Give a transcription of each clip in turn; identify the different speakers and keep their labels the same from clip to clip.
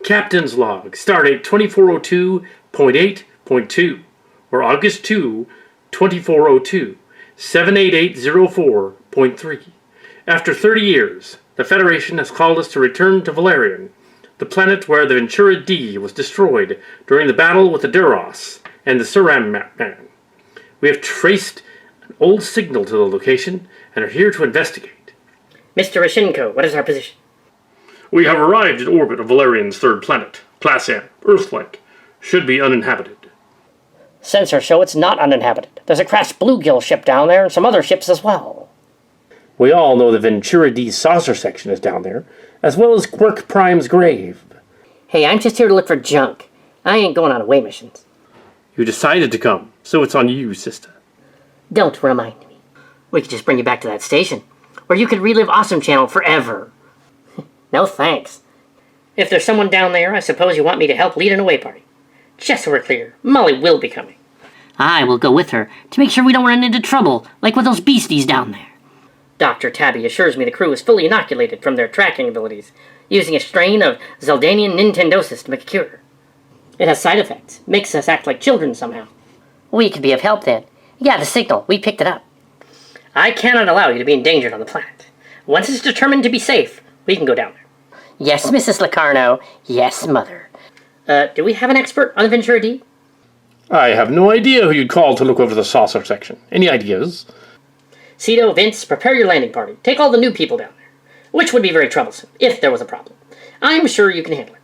Speaker 1: Captain's Log, Stardate 2402.8.2, or August 2, 2402, 78804.3. After 30 years, the Federation has called us to return to Vellorian, the planet where the Ventura D was destroyed during the battle with the Duros and the Suram Man. We have traced an old signal to the location and are here to investigate.
Speaker 2: Mr. Rashenko, what is our position?
Speaker 1: We have arrived in orbit of Valerian's third planet, Class M, Earth-like. Should be uninhabited.
Speaker 2: Sensors show it's not uninhabited. There's a crashed bluegill ship down there and some other ships as well.
Speaker 1: We all know the Ventura D saucer section is down there, as well as Quirk Prime's grave.
Speaker 2: Hey, I'm just here to look for junk. I ain't going on away missions.
Speaker 1: You decided to come, so it's on you, sister.
Speaker 2: Don't remind me. We could just bring you back to that station, where you could relive Awesome Channel forever. No thanks. If there's someone down there, I suppose you want me to help lead an away party. Just so we're clear, Molly will be coming. I will go with her, to make sure we don't run into trouble, like with those beasties down there. Dr. Tabby assures me the crew is fully inoculated from their tracking abilities, using a strain of Zeldanian Nintendosis to make a cure. It has side effects, makes us act like children somehow. We could be of help then. Yeah, the signal, we picked it up. I cannot allow you to be endangered on the planet. Once it's determined to be safe, we can go down there. Yes, Mrs. Locarno. Yes, Mother. Do we have an expert on the Ventura D?
Speaker 1: I have no idea who you'd call to look over the saucer section. Any ideas?
Speaker 2: Cito, Vince, prepare your landing party. Take all the new people down there. Which would be very troublesome, if there was a problem. I'm sure you can handle it.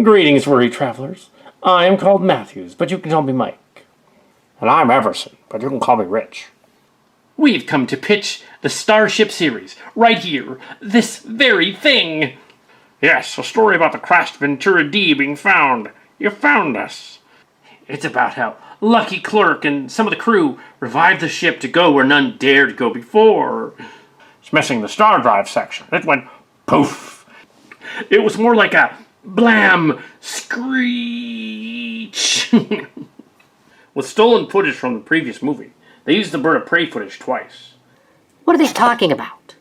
Speaker 1: Greetings, worry travelers. I am called Matthews, but you can call me Mike.
Speaker 3: And I'm Everson, but you can call me Rich.
Speaker 1: We've come to pitch the Starship series, right here, this very thing.
Speaker 3: Yes, a story about the crashed Ventura D being found. You found us.
Speaker 1: It's about how Lucky Clerk and some of the crew revived the ship to go where none dared go before.
Speaker 3: It's missing the star drive section. It went poof.
Speaker 1: It was more like a blam screech. With stolen footage from the previous movie, they used the bird of prey footage twice.
Speaker 2: What are they talking about?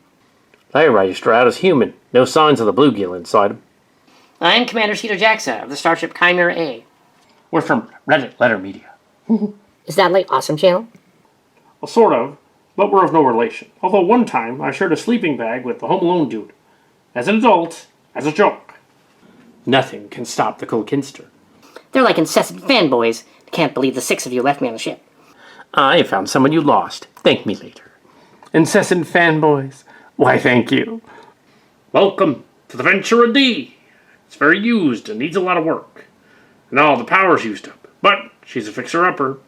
Speaker 1: They register out as human. No signs of the bluegill inside them.
Speaker 2: I'm Commander Cito Jaxa of the Starship Chimera A.
Speaker 1: We're from Reddit Letter Media.
Speaker 2: Is that like Awesome Channel?
Speaker 1: Well, sort of, but we're of no relation. Although one time I shared a sleeping bag with the Home Alone dude. As an adult, as a joke. Nothing can stop the Kilkinster.
Speaker 2: They're like incessant fanboys. Can't believe the 6 of you left me on the ship.
Speaker 1: I found someone you lost. Thank me later. Incessant fanboys. Why, thank you. Welcome to the Ventura D. It's very used and needs a lot of work. And all the power's used up. But she's a fixer-upper.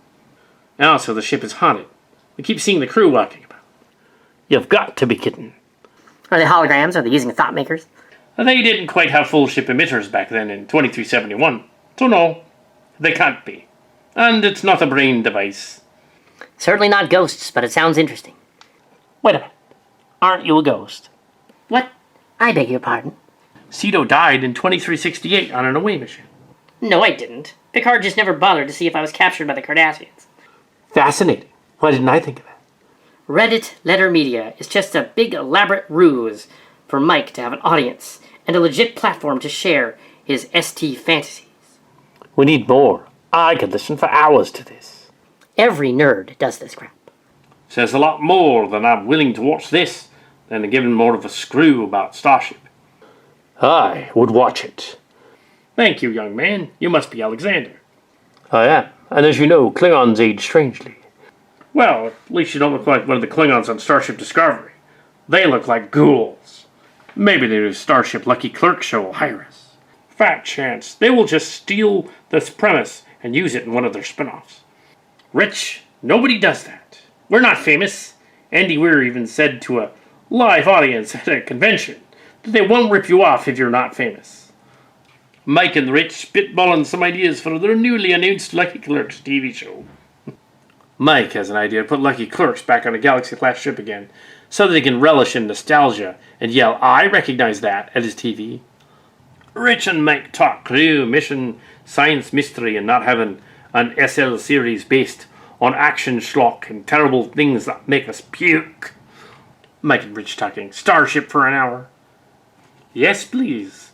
Speaker 1: And also, the ship is haunted. We keep seeing the crew walking about. You've got to be kidding.
Speaker 2: Are they holograms? Are they using thought makers?
Speaker 1: They didn't quite have full ship emitters back then in 2371. So no, they can't be. And it's not a brain device.
Speaker 2: Certainly not ghosts, but it sounds interesting.
Speaker 1: Wait a minute. Aren't you a ghost?
Speaker 2: What? I beg your pardon?
Speaker 1: Cito died in 2368 on an away mission.
Speaker 2: No, I didn't. Picard just never bothered to see if I was captured by the Cardassians.
Speaker 1: Fascinating. Why didn't I think of that?
Speaker 2: Reddit Letter Media is just a big elaborate ruse for Mike to have an audience and a legit platform to share his ST fantasies.
Speaker 1: We need more. I could listen for hours to this.
Speaker 2: Every nerd does this crap.
Speaker 1: Says a lot more than I'm willing to watch this than to give him more of a screw about Starship. I would watch it. Thank you, young man. You must be Alexander. I am. And as you know, Klingons age strangely. Well, at least you don't look like one of the Klingons on Starship Discovery. They look like ghouls. Maybe the new Starship Lucky Clerk show will hire us. Fat chance they will just steal this premise and use it in one of their spin-offs. Rich, nobody does that. We're not famous. Andy Weir even said to a live audience at a convention that they won't rip you off if you're not famous. Mike and Rich spitballing some ideas for their newly announced Lucky Clerks TV show. Mike has an idea to put Lucky Clerks back on a Galaxy-class ship again, so that he can relish in nostalgia and yell, "I recognize that," at his TV. Rich and Mike talk crew, mission, science mystery, and not having an SL series based on action schlock and terrible things that make us puke. Mike and Rich talking Starship for an hour. Yes, please.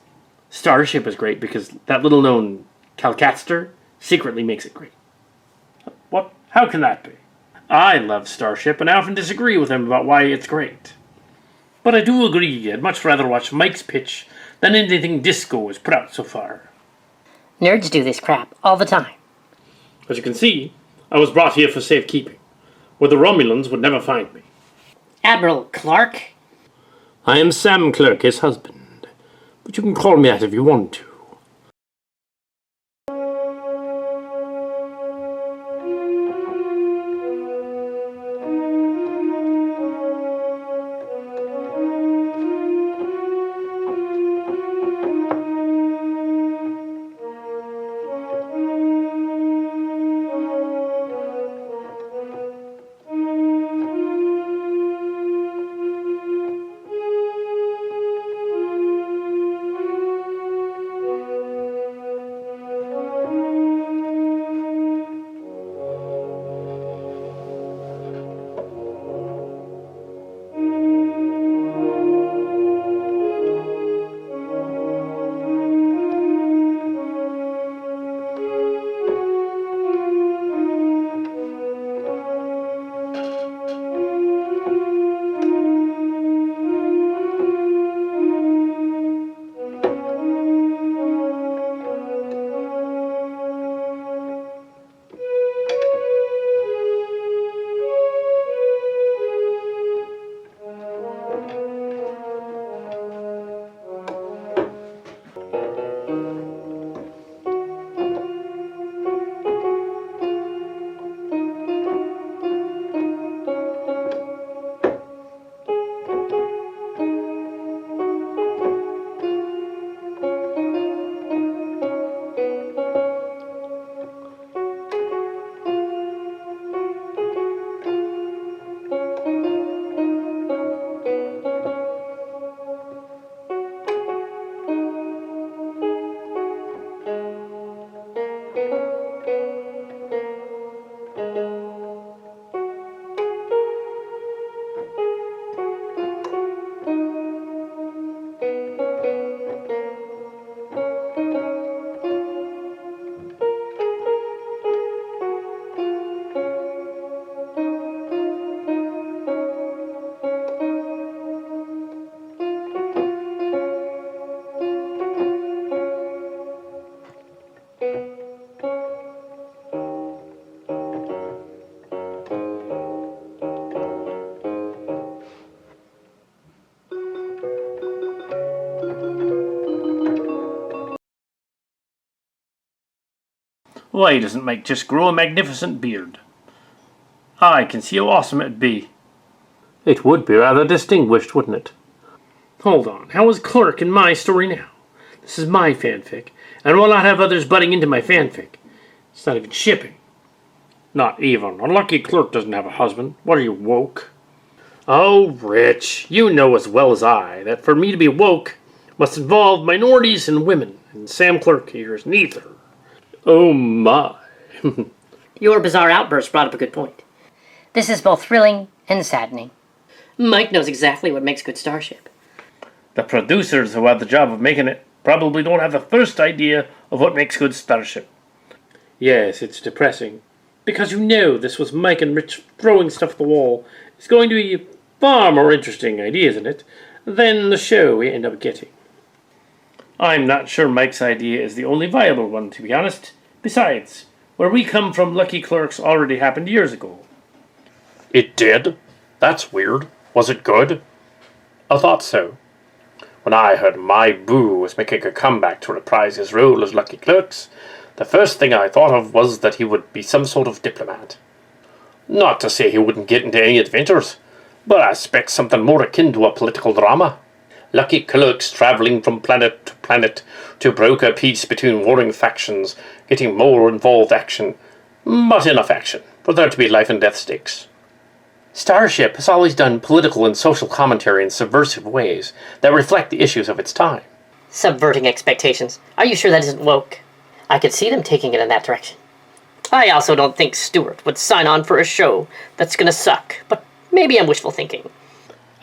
Speaker 1: Starship is great because that little known Calcatster secretly makes it great. What? How can that be? I love Starship and I often disagree with him about why it's great. But I do agree I'd much rather watch Mike's pitch than anything Disco has put out so far.
Speaker 2: Nerds do this crap all the time.
Speaker 1: As you can see, I was brought here for safekeeping, where the Romulans would never find me.
Speaker 2: Admiral Clark?
Speaker 1: I am Sam Clerk, his husband, but you can call me that if you want to. Why doesn't Mike just grow a magnificent beard? I can see how awesome it'd be. It would be rather distinguished, wouldn't it? Hold on, how is Clerk in my story now? This is my fanfic, and will not have others butting into my fanfic. It's not even shipping. Not even. Unlucky Clerk doesn't have a husband. What are you, woke? Oh, Rich, you know as well as I that for me to be woke must involve minorities and women, and Sam Clerk here is neither. Oh my.
Speaker 2: Your bizarre outburst brought up a good point. This is both thrilling and saddening. Mike knows exactly what makes good Starship.
Speaker 1: The producers who had the job of making it probably don't have the first idea of what makes good Starship. Yes, it's depressing. Because you know this was Mike and Rich throwing stuff at the wall. It's going to be far more interesting ideas in it than the show we end up getting. I'm not sure Mike's idea is the only viable one, to be honest. Besides, where we come from, Lucky Clerks already happened years ago. It did? That's weird. Was it good? I thought so. When I heard my Boo was making a comeback to reprise his role as Lucky Clerks, the first thing I thought of was that he would be some sort of diplomat. Not to say he wouldn't get into any adventures, but I expect something more akin to a political drama. Lucky Clerks travelling from planet to planet to broker peace between warring factions, getting more involved action, but enough action for there to be life and death stakes. Starship has always done political and social commentary in subversive ways that reflect the issues of its time.
Speaker 2: Subverting expectations. Are you sure that isn't woke? I could see them taking it in that direction. I also don't think Stewart would sign on for a show that's gonna suck, but maybe I'm wishful thinking.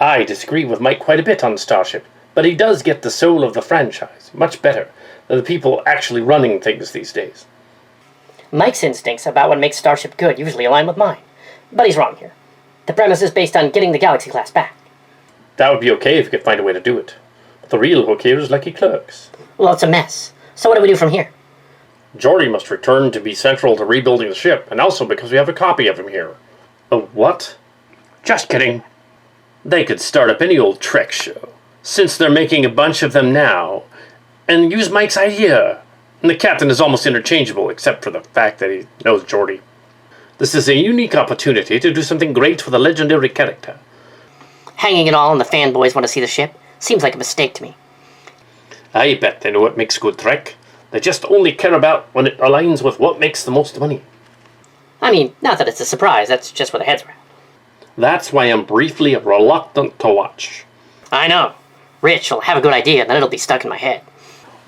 Speaker 1: I disagree with Mike quite a bit on Starship, but he does get the soul of the franchise much better than the people actually running things these days.
Speaker 2: Mike's instincts about what makes Starship good usually align with mine, but he's wrong here. The premise is based on getting the Galaxy class back.
Speaker 1: That would be okay if you could find a way to do it. But the real hook here is Lucky Clerks.
Speaker 2: Well, it's a mess. So what do we do from here?
Speaker 1: Geordi must return to be central to rebuilding the ship, and also because we have a copy of him here. A what? Just kidding. They could start up any old Trek show, since they're making a bunch of them now, and use Mike's idea. And the captain is almost interchangeable, except for the fact that he knows Geordi. This is a unique opportunity to do something great for the legendary character.
Speaker 2: Hanging it all on the fanboys want to see the ship? Seems like a mistake to me.
Speaker 1: I bet they know what makes good Trek. They just only care about when it aligns with what makes the most money.
Speaker 2: I mean, not that it's a surprise, that's just where their heads are at.
Speaker 1: That's why I'm briefly reluctant to watch.
Speaker 2: I know. Rich will have a good idea, and then it'll be stuck in my head.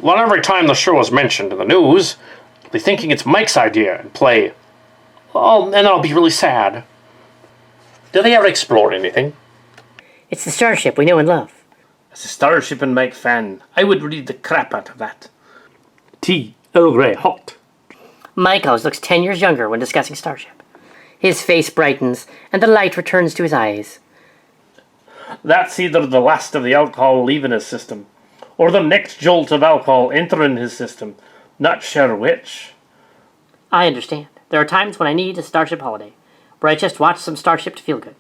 Speaker 1: Well, every time the show is mentioned in the news, I'll be thinking it's Mike's idea and play. Oh, and I'll be really sad. Do they ever explore anything?
Speaker 2: It's the Starship we know and love.
Speaker 3: As a Starship and Mike fan, I would read the crap out of that.
Speaker 1: Tea, Earl Grey, hot.
Speaker 2: Mike always looks 10 years younger when discussing Starship. His face brightens, and the light returns to his eyes.
Speaker 3: That's either the last of the alcohol leaving his system, or the next jolt of alcohol entering his system. Not sure which.
Speaker 2: I understand. There are times when I need a Starship holiday, where I just watch some Starship to feel good.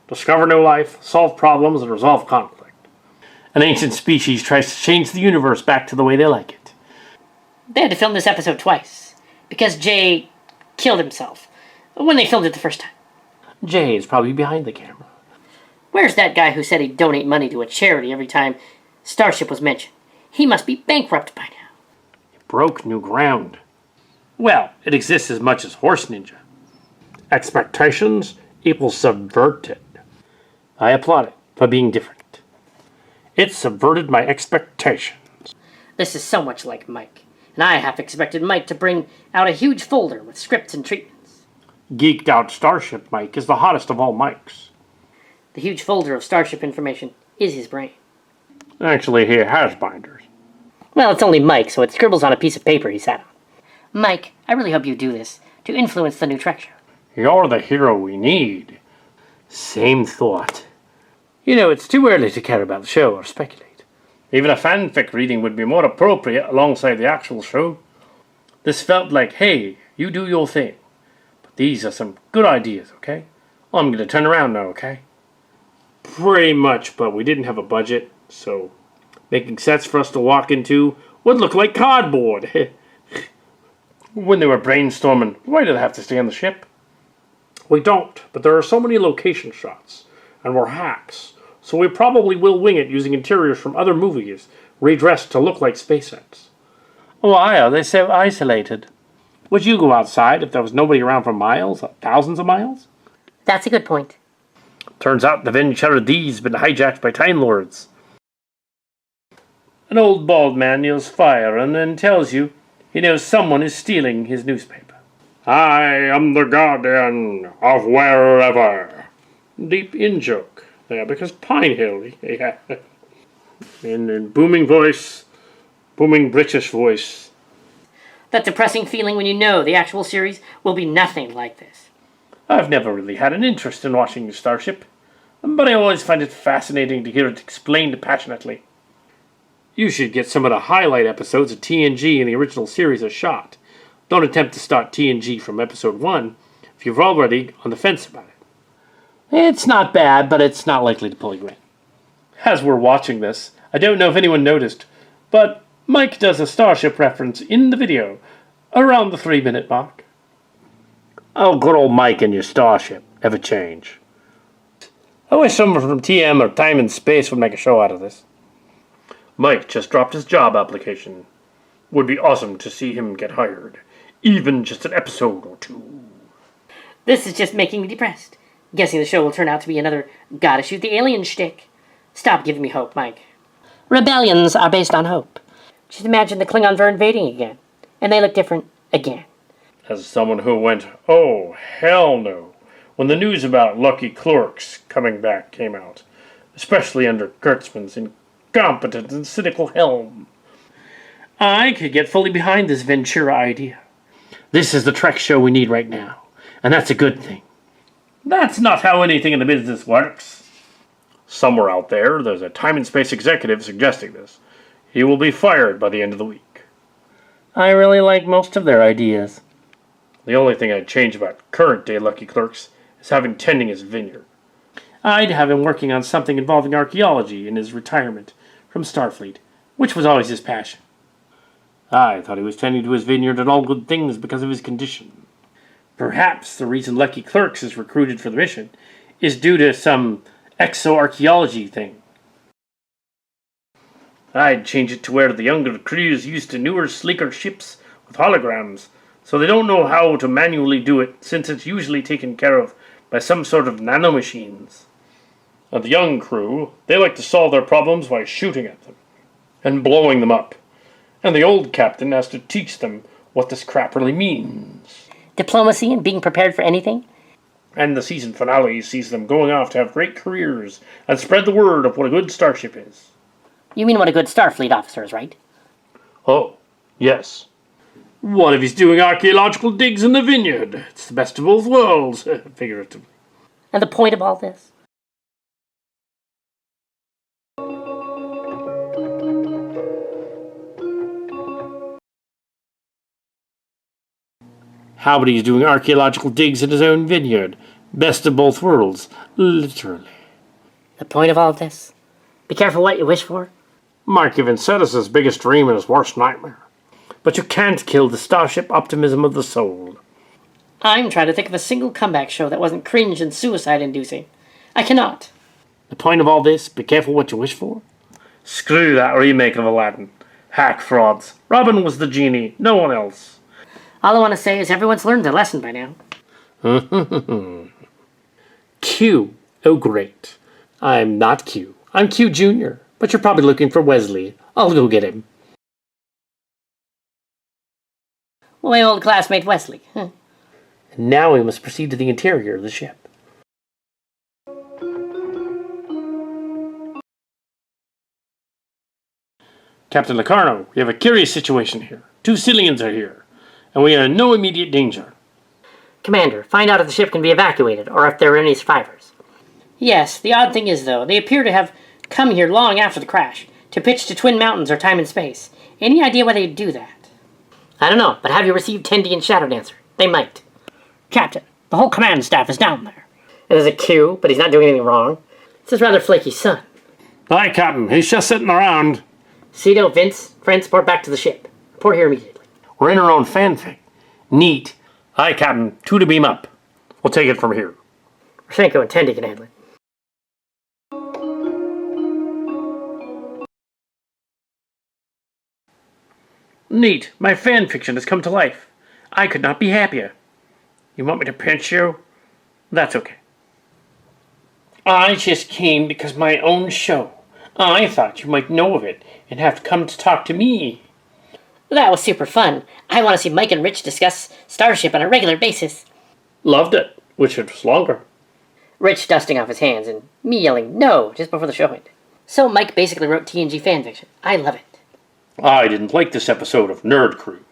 Speaker 3: Discover new life, solve problems, and resolve conflict. An ancient species tries to change the universe back to the way they like it.
Speaker 2: They had to film this episode twice, because Jay killed himself when they filmed it the first time.
Speaker 3: Jay is probably behind the camera.
Speaker 2: Where's that guy who said he'd donate money to a charity every time Starship was mentioned? He must be bankrupt by now.
Speaker 3: Broke new ground. Well, it exists as much as Horse Ninja. Expectations equals subverted. I applaud it for being different. It subverted my expectations.
Speaker 2: This is so much like Mike, and I half expected Mike to bring out a huge folder with scripts and treatments.
Speaker 3: Geeked out Starship Mike is the hottest of all Mikes.
Speaker 2: The huge folder of Starship information is his brain.
Speaker 3: Actually, he has binders.
Speaker 2: Well, it's only Mike, so it scribbles on a piece of paper he sat on. Mike, I really hope you do this to influence the new Trek show.
Speaker 3: You're the hero we need.
Speaker 1: Same thought. You know, it's too early to care about the show or speculate.
Speaker 3: Even a fanfic reading would be more appropriate alongside the actual show. This felt like, hey, you do your thing. But these are some good ideas, okay? I'm going to turn around now, okay? Pretty much, but we didn't have a budget, so making sets for us to walk into would look like cardboard. When they were brainstorming, why do they have to stay on the ship? We don't, but there are so many location shots, and we're hacks, so we probably will wing it using interiors from other movies, redressed to look like space sets.
Speaker 1: Why are they so isolated?
Speaker 3: Would you go outside if there was nobody around for miles, thousands of miles?
Speaker 2: That's a good point.
Speaker 1: Turns out the Ventura D's been hijacked by Time Lords.
Speaker 3: An old bald man yells fire and then tells you he knows someone is stealing his newspaper. I am the guardian of wherever. Deep in-joke there, because Pine Hill, yeah. In booming voice, booming British voice.
Speaker 2: That depressing feeling when you know the actual series will be nothing like this.
Speaker 3: I've never really had an interest in watching Starship, but I always find it fascinating to hear it explained passionately. You should get some of the highlight episodes of TNG in the original series a shot. Don't attempt to start TNG from episode 1 if you're already on the fence about it.
Speaker 1: It's not bad, but it's not likely to pull you in.
Speaker 3: As we're watching this, I don't know if anyone noticed, but Mike does a Starship reference in the video around the 3-minute mark.
Speaker 1: Oh, good old Mike and your Starship. Never change.
Speaker 3: I wish someone from TM or Time and Space would make a show out of this. Mike just dropped his job application. Would be awesome to see him get hired. Even just an episode or two.
Speaker 2: This is just making me depressed. Guessing the show will turn out to be another gotta shoot the alien shtick. Stop giving me hope, Mike. Rebellions are based on hope. Just imagine the Klingons are invading again. And they look different again.
Speaker 3: As someone who went, oh, hell no, when the news about Lucky Clerks coming back came out, especially under Kurtzman's incompetent and cynical helm.
Speaker 1: I could get fully behind this Ventura idea. This is the Trek show we need right now, and that's a good thing.
Speaker 3: That's not how anything in the business works. Somewhere out there's a time and space executive suggesting this. He will be fired by the end of the week.
Speaker 1: I really like most of their ideas.
Speaker 3: The only thing I'd change about current-day Lucky Clerks is having tending his vineyard.
Speaker 1: I'd have him working on something involving archaeology in his retirement from Starfleet, which was always his passion. I thought he was tending to his vineyard and all good things because of his condition. Perhaps the reason Lucky Clerks is recruited for the mission is due to some exoarchaeology thing.
Speaker 3: I'd change it to where the younger crews used to newer, sleeker ships with holograms, so they don't know how to manually do it, since it's usually taken care of by some sort of nanomachines. And the young crew, they like to solve their problems by shooting at them and blowing them up. And the old captain has to teach them what this crap really means.
Speaker 2: Diplomacy and being prepared for anything?
Speaker 3: And the season finale sees them going off to have great careers and spread the word of what a good starship is.
Speaker 2: You mean what a good Starfleet officer is, right?
Speaker 3: Oh, yes.
Speaker 1: What if he's doing archaeological digs in the vineyard? It's the best of both worlds, figuratively.
Speaker 2: And the point of all this?
Speaker 1: How about he's doing archaeological digs in his own vineyard? Best of both worlds, literally.
Speaker 2: The point of all this? Be careful what you wish for.
Speaker 1: Mark even said it's his biggest dream and his worst nightmare. But you can't kill the Starship optimism of the soul.
Speaker 2: I'm trying to think of a single comeback show that wasn't cringe and suicide-inducing. I cannot.
Speaker 1: The point of all this, be careful what you wish for?
Speaker 3: Screw that remake of Aladdin. Hack frauds. Robin was the genie, no one else.
Speaker 2: All I want to say is everyone's learned their lesson by now.
Speaker 1: Q. Oh, great. I'm not Q. I'm Q Jr., but you're probably looking for Wesley. I'll go get him.
Speaker 2: My old classmate Wesley.
Speaker 1: And now we must proceed to the interior of the ship. Captain Locarno, we have a curious situation here. 2 Cillians are here, and we are in no immediate danger.
Speaker 2: Commander, find out if the ship can be evacuated, or if there are any survivors. Yes, the odd thing is, though, they appear to have come here long after the crash, to pitch to Twin Mountains or Time and Space. Any idea why they'd do that? I don't know, but have you received Tendi and Shadow Dancer? They might. Captain, the whole command staff is down there. There's a Q, but he's not doing anything wrong. It's his rather flaky son.
Speaker 1: Aye, Captain. He's just sitting around.
Speaker 2: Cito, Vince, friends, report back to the ship. Report here immediately.
Speaker 1: We're in our own fanfic. Neat.
Speaker 3: Aye, Captain. 2 to beam up. We'll take it from here.
Speaker 2: Rashenko and Tendi can handle it.
Speaker 1: Neat. My fan fiction has come to life. I could not be happier. You want me to pinch you? That's okay. I just came because my own show. I thought you might know of it and have come to talk to me.
Speaker 2: That was super fun. I want to see Mike and Rich discuss Starship on a regular basis.
Speaker 1: Loved it. Wish it was longer.
Speaker 2: Rich dusting off his hands and me yelling no just before the show ended. So Mike basically wrote TNG fanfiction. I love it.
Speaker 1: I didn't like this episode of Nerd Crew.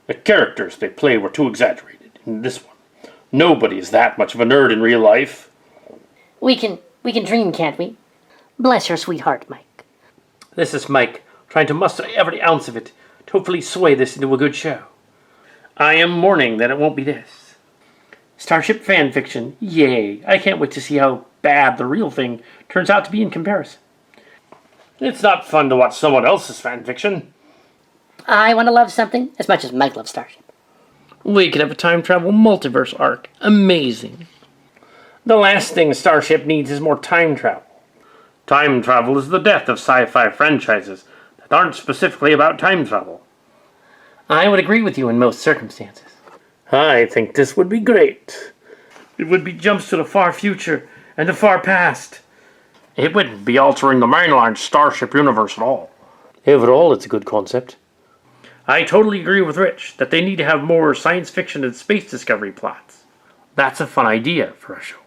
Speaker 1: The characters they play were too exaggerated in this one. Nobody is that much of a nerd in real life.
Speaker 2: We can dream, can't we? Bless your sweetheart, Mike.
Speaker 1: This is Mike, trying to muster every ounce of it to hopefully sway this into a good show. I am mourning that it won't be this. Starship fanfiction, yay. I can't wait to see how bad the real thing turns out to be in comparison. It's not fun to watch someone else's fanfiction.
Speaker 2: I want to love something as much as Mike loves Starship.
Speaker 1: We could have a time travel multiverse arc. Amazing. The last thing Starship needs is more time travel. Time travel is the death of sci-fi franchises that aren't specifically about time travel.
Speaker 2: I would agree with you in most circumstances.
Speaker 1: I think this would be great. It would be jumps to the far future and the far past. It wouldn't be altering the mainline Starship universe at all. Overall, it's a good concept. I totally agree with Rich that they need to have more science fiction and space discovery plots. That's a fun idea for a show.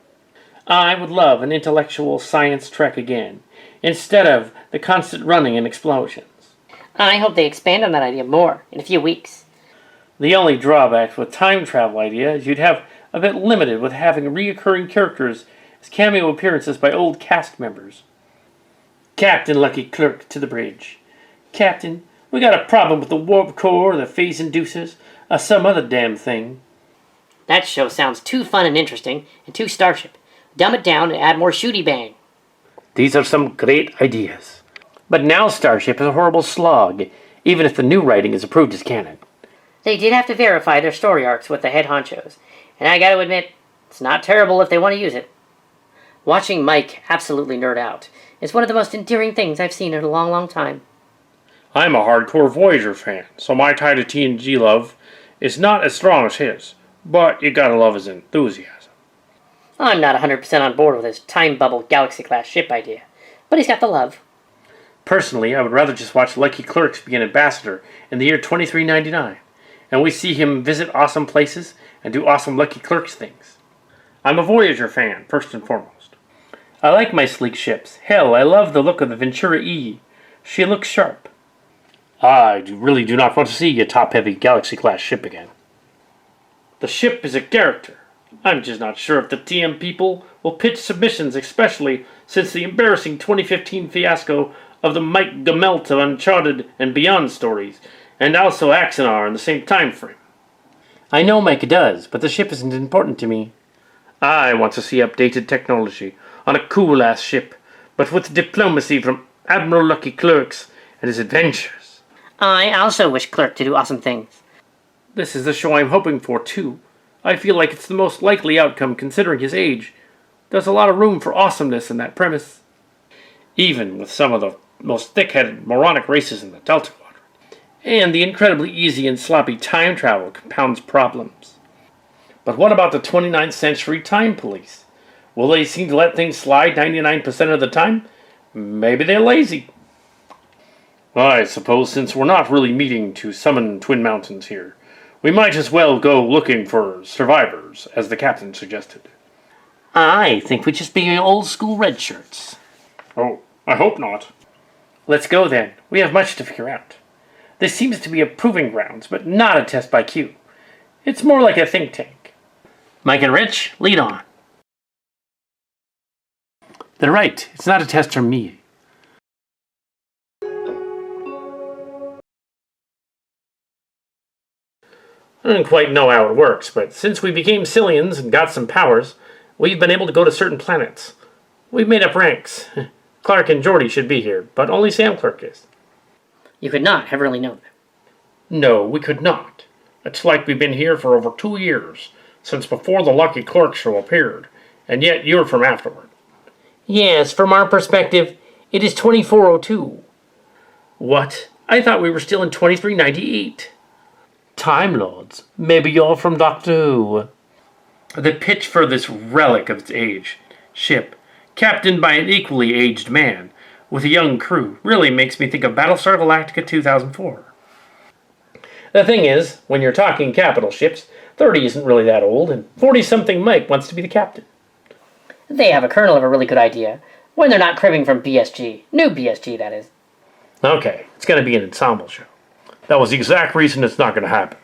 Speaker 1: I would love an intellectual science trek again, instead of the constant running and explosions.
Speaker 2: I hope they expand on that idea more in a few weeks.
Speaker 1: The only drawback with time travel idea is you'd have a bit limited with having reoccurring characters as cameo appearances by old cast members. Captain Lucky Clerk to the bridge. Captain, we got a problem with the warp core, the phase inducers, or some other damn thing.
Speaker 2: That show sounds too fun and interesting, and too Starship. Dumb it down and add more shooty bang.
Speaker 1: These are some great ideas. But now Starship is a horrible slog, even if the new writing is approved as canon.
Speaker 2: They did have to verify their story arcs with the head honchos, and I gotta admit, it's not terrible if they want to use it. Watching Mike absolutely nerd out is one of the most endearing things I've seen in a long, long time.
Speaker 3: I'm a hardcore Voyager fan, so my tie to TNG love is not as strong as his, but you gotta love his enthusiasm.
Speaker 2: I'm not 100% on board with his time bubble galaxy-class ship idea, but he's got the love.
Speaker 1: Personally, I would rather just watch Lucky Clerks be an ambassador in the year 2399, and we see him visit awesome places and do awesome Lucky Clerks things. I'm a Voyager fan, first and foremost. I like my sleek ships. Hell, I love the look of the Ventura E. She looks sharp. I really do not want to see a top-heavy Galaxy-class ship again. The ship is a character. I'm just not sure if the TM people will pitch submissions, especially since the embarrassing 2015 fiasco of the Mike Gemelt of Uncharted and Beyond stories, and also Axanar in the same time frame. I know Mike does, but the ship isn't important to me. I want to see updated technology on a cool-ass ship, but with diplomacy from Admiral Lucky Clerks and his adventures.
Speaker 2: I also wish Clerk to do awesome things.
Speaker 1: This is the show I'm hoping for, too. I feel like it's the most likely outcome considering his age. There's a lot of room for awesomeness in that premise. Even with some of the most thick-headed moronic races in the Delta Quadrant. And the incredibly easy and sloppy time travel compounds problems. But what about the 29th century time police? Will they seem to let things slide 99% of the time? Maybe they're lazy. I suppose since we're not really meeting to summon Twin Mountains here, we might as well go looking for survivors, as the captain suggested. I think we just be old school red shirts. Oh, I hope not. Let's go then. We have much to figure out. This seems to be a proving grounds, but not a test by Q. It's more like a think tank. Mike and Rich, lead on. They're right. It's not a test from me. I don't quite know how it works, but since we became Cillians and got some powers, we've been able to go to certain planets. We've made up ranks. Clark and Geordi should be here, but only Sam Clark is.
Speaker 2: You could not have really known that.
Speaker 3: No, we could not. It's like we've been here for over 2 years, since before the Lucky Clerk show appeared, and yet you're from afterward.
Speaker 1: Yes, from our perspective, it is 2402. What? I thought we were still in 2398. Time Lords. Maybe you're from Doctor Who. The pitch for this relic of its age, ship, captained by an equally aged man, with a young crew, really makes me think of Battlestar Galactica 2004. The thing is, when you're talking capital ships, 30 isn't really that old, and 40-something Mike wants to be the captain.
Speaker 2: They have a kernel of a really good idea, when they're not cribbing from BSG. New BSG, that is.
Speaker 1: Okay, it's going to be an ensemble show.
Speaker 3: That was the exact reason it's not going to happen,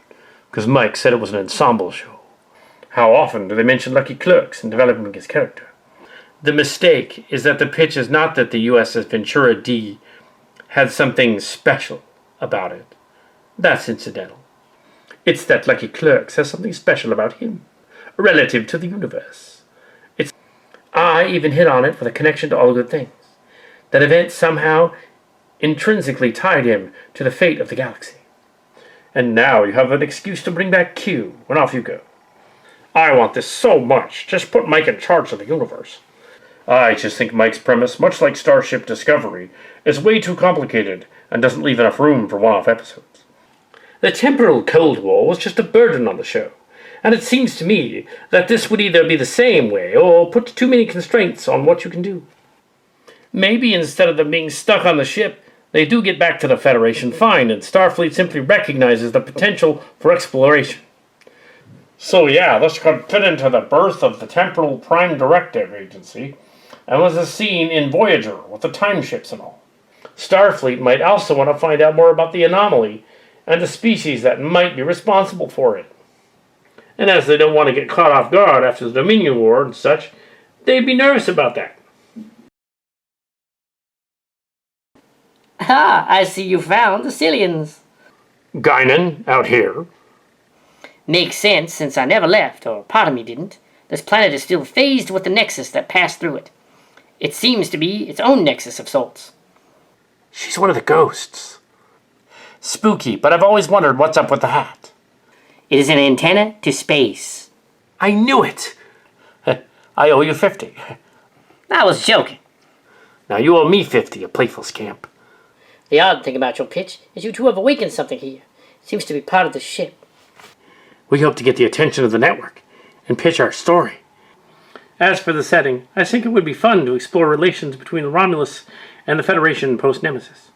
Speaker 3: because Mike said it was an ensemble show. How often do they mention Lucky Clerks in developing his character?
Speaker 1: The mistake is that the pitch is not that the USS Ventura D had something special about it. That's incidental. It's that Lucky Clerks has something special about him.
Speaker 3: relative to the universe. I even hit on it with a connection to all good things. That event somehow intrinsically tied him to the fate of the galaxy. And now you have an excuse to bring back Q, when off you go. I want this so much. Just put Mike in charge of the universe. I just think Mike's premise, much like Starship Discovery, is way too complicated and doesn't leave enough room for one-off episodes. The temporal Cold War was just a burden on the show, and it seems to me that this would either be the same way or put too many constraints on what you can do. Maybe instead of them being stuck on the ship, they do get back to the Federation fine, and Starfleet simply recognizes the potential for exploration. So yeah, this could fit into the birth of the Temporal Prime Directive Agency, and was a scene in Voyager with the time ships and all. Starfleet might also want to find out more about the anomaly and the species that might be responsible for it. And as they don't want to get caught off guard after the Dominion War and such, they'd be nervous about that.
Speaker 2: Ah, I see you found the Cillians.
Speaker 3: Guinan, out here.
Speaker 2: Makes sense, since I never left, or part of me didn't. This planet is still phased with the nexus that passed through it. It seems to be its own nexus of sorts.
Speaker 3: She's one of the ghosts. Spooky, but I've always wondered what's up with the hat.
Speaker 2: It is an antenna to space.
Speaker 3: I knew it! I owe you 50.
Speaker 2: I was joking.
Speaker 3: Now you owe me 50, a playful scamp.
Speaker 2: The odd thing about your pitch is you two have awakened something here. It seems to be part of the ship.
Speaker 3: We hope to get the attention of the network and pitch our story. As for the setting, I think it would be fun to explore relations between Romulus and the Federation post-Nemesis.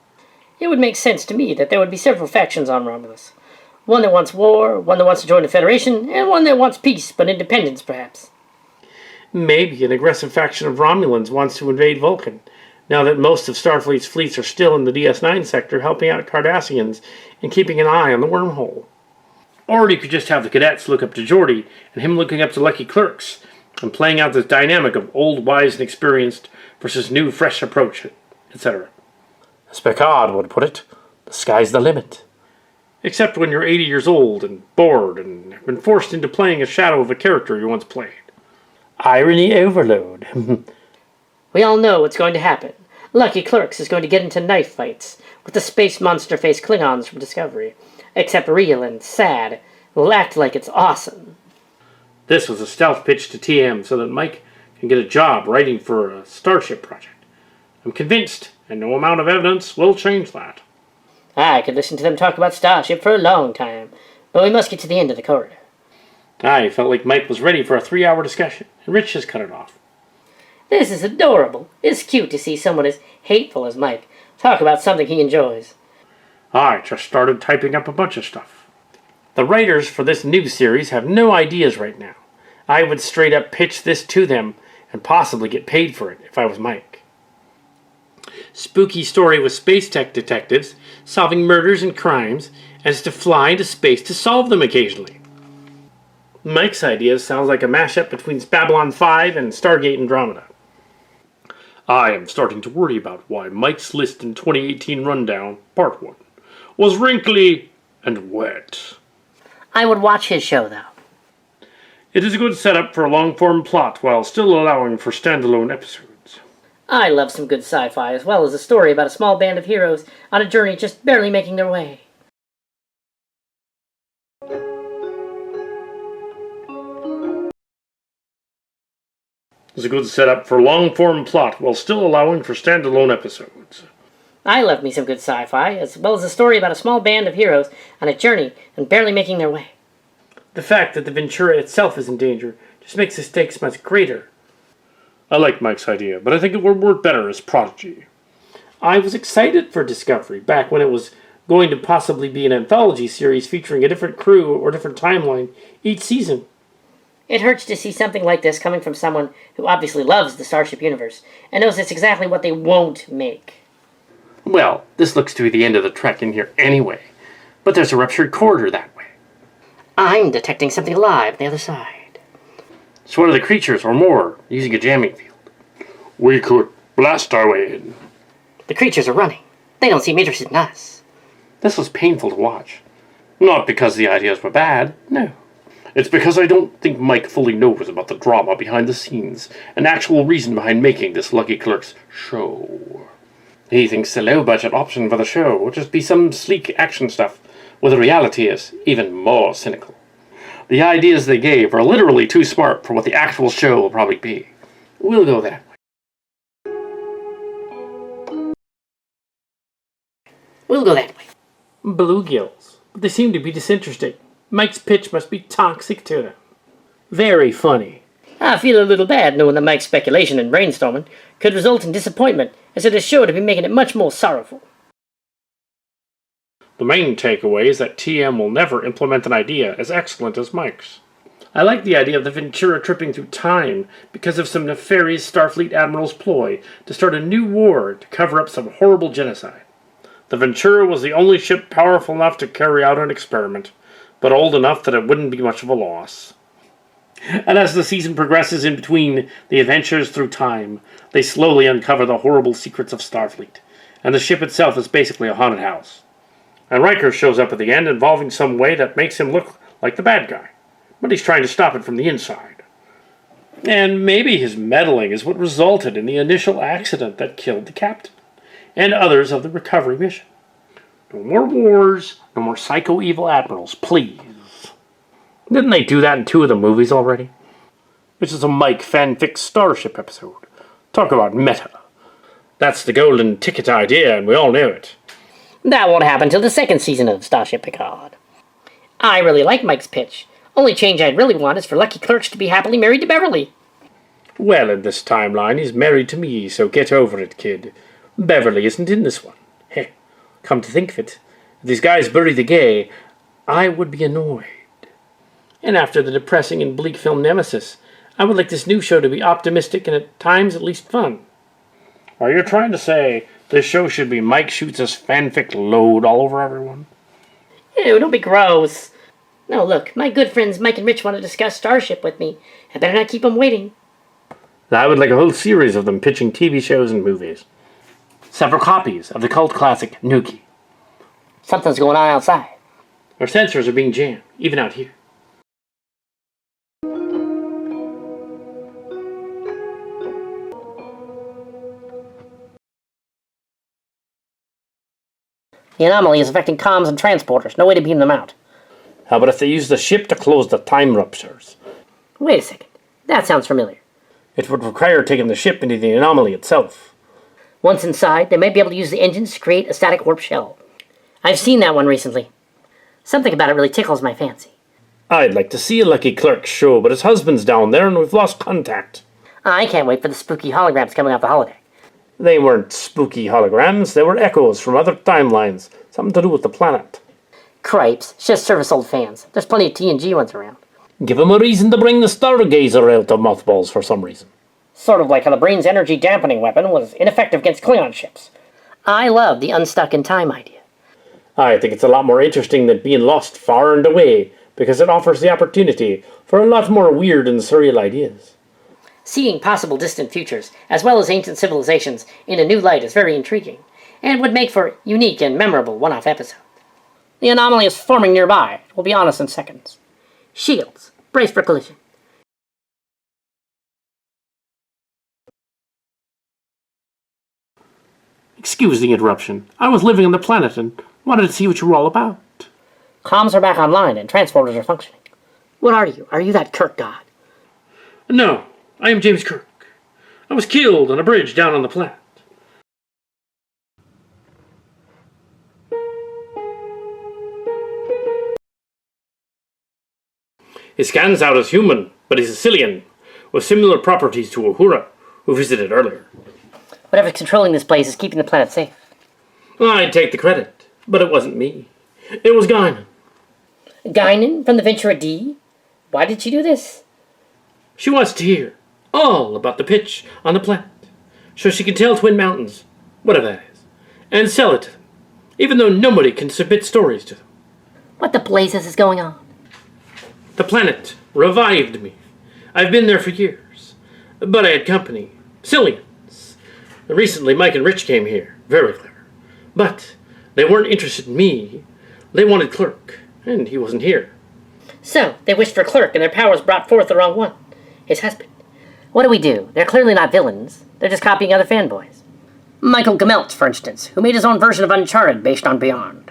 Speaker 2: It would make sense to me that there would be several factions on Romulus. One that wants war, one that wants to join the Federation, and one that wants peace, but independence, perhaps.
Speaker 3: Maybe an aggressive faction of Romulans wants to invade Vulcan, now that most of Starfleet's fleets are still in the DS9 sector helping out Cardassians and keeping an eye on the wormhole. Or you could just have the cadets look up to Geordi, and him looking up to Lucky Clerks, and playing out this dynamic of old, wise, and experienced versus new, fresh approach, etc. As Picard would put it, the sky's the limit. Except when you're 80 years old and bored and have been forced into playing a shadow of a character you once played. Irony overload.
Speaker 2: We all know what's going to happen. Lucky Clerks is going to get into knife fights with the space monster-faced Klingons from Discovery, except real and sad. Will act like it's awesome.
Speaker 3: This was a stealth pitch to TM so that Mike can get a job writing for a Starship project. I'm convinced, and no amount of evidence will change that.
Speaker 2: I could listen to them talk about Starship for a long time, but we must get to the end of the corridor.
Speaker 3: I felt like Mike was ready for a 3-hour discussion, and Rich has cut it off.
Speaker 2: This is adorable. It's cute to see someone as hateful as Mike talk about something he enjoys.
Speaker 3: I just started typing up a bunch of stuff. The writers for this new series have no ideas right now. I would straight up pitch this to them and possibly get paid for it if I was Mike. Spooky story with space tech detectives solving murders and crimes as to fly into space to solve them occasionally. Mike's idea sounds like a mashup between Babylon 5 and Stargate Andromeda. I am starting to worry about why Mike's List in 2018 Rundown, Part 1, was wrinkly and wet.
Speaker 2: I would watch his show, though.
Speaker 3: It is a good setup for a long-form plot while still allowing for standalone episodes.
Speaker 2: I love some good sci-fi, as well as a story about a small band of heroes on a journey just barely making their way.
Speaker 3: It's a good setup for a long-form plot while still allowing for standalone episodes.
Speaker 2: I love me some good sci-fi, as well as a story about a small band of heroes on a journey and barely making their way.
Speaker 3: The fact that the Ventura itself is in danger just makes the stakes much greater. I like Mike's idea, but I think it would work better as Prodigy. I was excited for Discovery back when it was going to possibly be an anthology series featuring a different crew or different timeline each season.
Speaker 2: It hurts to see something like this coming from someone who obviously loves the Starship universe and knows it's exactly what they won't make.
Speaker 3: Well, this looks to be the end of the trek in here anyway, but there's a ruptured corridor that way.
Speaker 2: I'm detecting something alive on the other side.
Speaker 3: It's one of the creatures or more using a jamming field. We could blast our way in.
Speaker 2: The creatures are running. They don't seem interested in us.
Speaker 3: This was painful to watch. Not because the ideas were bad, no.
Speaker 1: It's because I don't think Mike fully knows about the drama behind the scenes and actual reason behind making this Lucky Clerks show. He thinks the low-budget option for the show will just be some sleek action stuff, where the reality is even more cynical. The ideas they gave are literally too smart for what the actual show will probably be. We'll go that way.
Speaker 2: We'll go that way.
Speaker 3: Bluegills. But they seem to be disinterested. Mike's pitch must be toxic to them. Very funny.
Speaker 2: I feel a little bad knowing that Mike's speculation and brainstorming could result in disappointment, as it is sure to be making it much more sorrowful.
Speaker 3: The main takeaway is that TM will never implement an idea as excellent as Mike's. I like the idea of the Ventura tripping through time because of some nefarious Starfleet admiral's ploy to start a new war to cover up some horrible genocide. The Ventura was the only ship powerful enough to carry out an experiment, but old enough that it wouldn't be much of a loss. And as the season progresses in between the adventures through time, they slowly uncover the horrible secrets of Starfleet, and the ship itself is basically a haunted house. And Riker shows up at the end involving some way that makes him look like the bad guy, but he's trying to stop it from the inside. And maybe his meddling is what resulted in the initial accident that killed the captain, and others of the recovery mission. No more wars, no more psycho-evil admirals, please. Didn't they do that in 2 of the movies already? Which is a Mike fanfic Starship episode. Talk about meta. That's the golden ticket idea, and we all know it.
Speaker 2: That won't happen till the 2nd season of Starship Picard. I really like Mike's pitch. Only change I'd really want is for Lucky Clerks to be happily married to Beverly.
Speaker 3: Well, in this timeline, he's married to me, so get over it, kid. Beverly isn't in this one. Heh, come to think of it, if these guys bury the gay, I would be annoyed. And after the depressing and bleak film Nemesis, I would like this new show to be optimistic and at times at least fun. Are you trying to say this show should be Mike shoots his fanfic load all over everyone?
Speaker 2: Ew, don't be gross. No, look, my good friends Mike and Rich want to discuss Starship with me. I better not keep them waiting.
Speaker 3: I would like a whole series of them pitching TV shows and movies. Several copies of the cult classic Nuki.
Speaker 2: Something's going on outside.
Speaker 3: Our sensors are being jammed, even out here.
Speaker 2: The anomaly is affecting comms and transporters. No way to beam them out.
Speaker 3: How about if they use the ship to close the time ruptures?
Speaker 2: Wait a second. That sounds familiar.
Speaker 3: It would require taking the ship into the anomaly itself.
Speaker 2: Once inside, they might be able to use the engines to create a static warp shell. I've seen that one recently. Something about it really tickles my fancy.
Speaker 3: I'd like to see a Lucky Clerks show, but his husband's down there and we've lost contact.
Speaker 2: I can't wait for the spooky holograms coming off the holodeck.
Speaker 3: They weren't spooky holograms, they were echoes from other timelines. Something to do with the planet.
Speaker 2: Cripes. It's just service old fans. There's plenty of TNG ones around.
Speaker 3: Give him a reason to bring the Stargazer out of mothballs for some reason.
Speaker 2: Sort of like how the brain's energy dampening weapon was ineffective against Klingon ships. I love the unstuck in time idea.
Speaker 3: I think it's a lot more interesting than being lost far and away, because it offers the opportunity for a lot more weird and surreal ideas.
Speaker 2: Seeing possible distant futures, as well as ancient civilizations, in a new light is very intriguing, and would make for unique and memorable one-off episode. The anomaly is forming nearby. It will be on us in seconds. Shields, brace for collision.
Speaker 1: Excuse the interruption. I was living on the planet and wanted to see what you were all about.
Speaker 2: Comms are back online and transporters are functioning. What are you? Are you that Kirk god?
Speaker 1: No, I am James Kirk. I was killed on a bridge down on the planet.
Speaker 3: He scans out as human, but he's a Cillian, with similar properties to Uhura, who visited earlier.
Speaker 2: Whatever's controlling this place is keeping the planet safe.
Speaker 3: I'd take the credit, but it wasn't me. It was Guinan.
Speaker 2: Guinan from the Ventura D? Why did she do this?
Speaker 3: She wants to hear all about the pitch on the planet, so she can tell Twin Mountains, whatever that is, and sell it to them, even though nobody can submit stories to them.
Speaker 2: What the blazes is going on?
Speaker 3: The planet revived me. I've been there for years, but I had company, Cillians. Recently, Mike and Rich came here, very clever, but they weren't interested in me. They wanted Clerk, and he wasn't here.
Speaker 2: So, they wished for Clerk, and their powers brought forth the wrong one. His husband. What do? They're clearly not villains. They're just copying other fanboys. Michael Gemelt, for instance, who made his own version of Uncharted based on Beyond.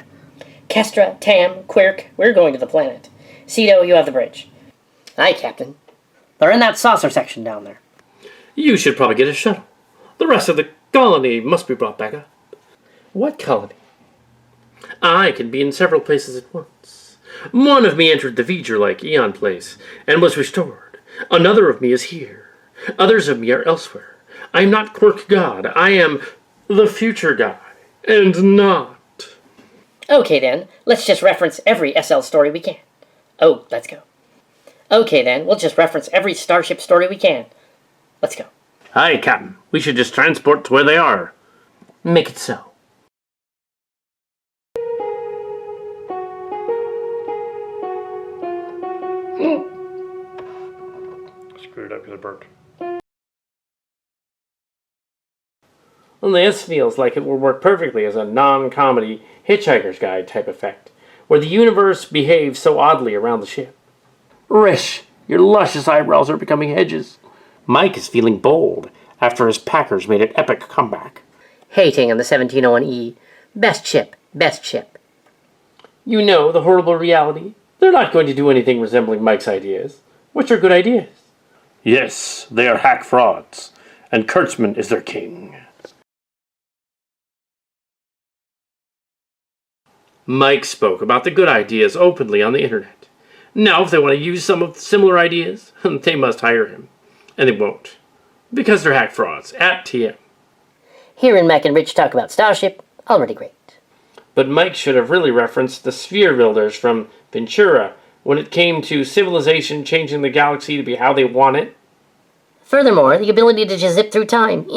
Speaker 2: Kestra, Tam, Quirk, we're going to the planet. Cedo, you have the bridge. Aye, Captain. They're in that saucer section down there.
Speaker 1: You should probably get a shuttle. The rest of the colony must be brought back up. What colony? I can be in several places at once. One of me entered the V'ger-like Eon place and was restored. Another of me is here. Others of me are elsewhere. I am not Quirk God. I am the future guy. And not.
Speaker 2: Okay then, let's just reference every SL story we can. Oh, let's go. Okay then, we'll just reference every Starship story we can. Let's go.
Speaker 1: Aye, Captain. We should just transport to where they are. Make it so.
Speaker 3: Screwed up because it burnt.
Speaker 1: Well, this feels like it would work perfectly as a non-comedy Hitchhiker's Guide type effect, where the universe behaves so oddly around the ship. Rish, your luscious eyebrows are becoming hedges. Mike is feeling bold after his Packers made an epic comeback.
Speaker 2: Hating on the 1701E. Best ship, best ship.
Speaker 1: You know the horrible reality. They're not going to do anything resembling Mike's ideas, which are good ideas.
Speaker 3: Yes, they are hack frauds, and Kurtzman is their king.
Speaker 1: Mike spoke about the good ideas openly on the internet. Now, if they want to use some of the similar ideas, they must hire him. And they won't. Because they're hack frauds. At TM.
Speaker 2: Hearing Mac and Rich talk about Starship, already great.
Speaker 1: But Mike should have really referenced the sphere builders from Ventura when it came to civilization changing the galaxy to be how they want it.
Speaker 2: Furthermore, the ability to just zip through time,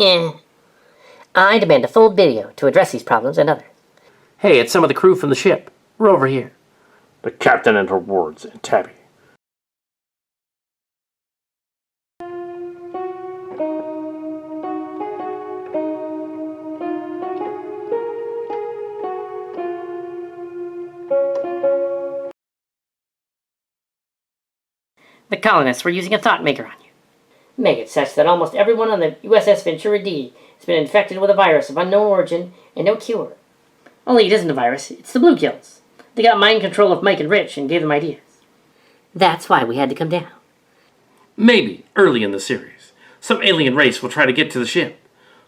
Speaker 2: I demand a full video to address these problems and others.
Speaker 1: Hey, it's some of the crew from the ship. We're over here.
Speaker 3: The captain and her wards and Tabby.
Speaker 2: The colonists were using a thought maker on you. Make it such that almost everyone on the USS Ventura D has been infected with a virus of unknown origin and no cure. Only it isn't a virus, it's the Blue Kills. They got mind control of Mike and Rich and gave them ideas. That's why we had to come down.
Speaker 1: Maybe, early in the series, some alien race will try to get to the ship,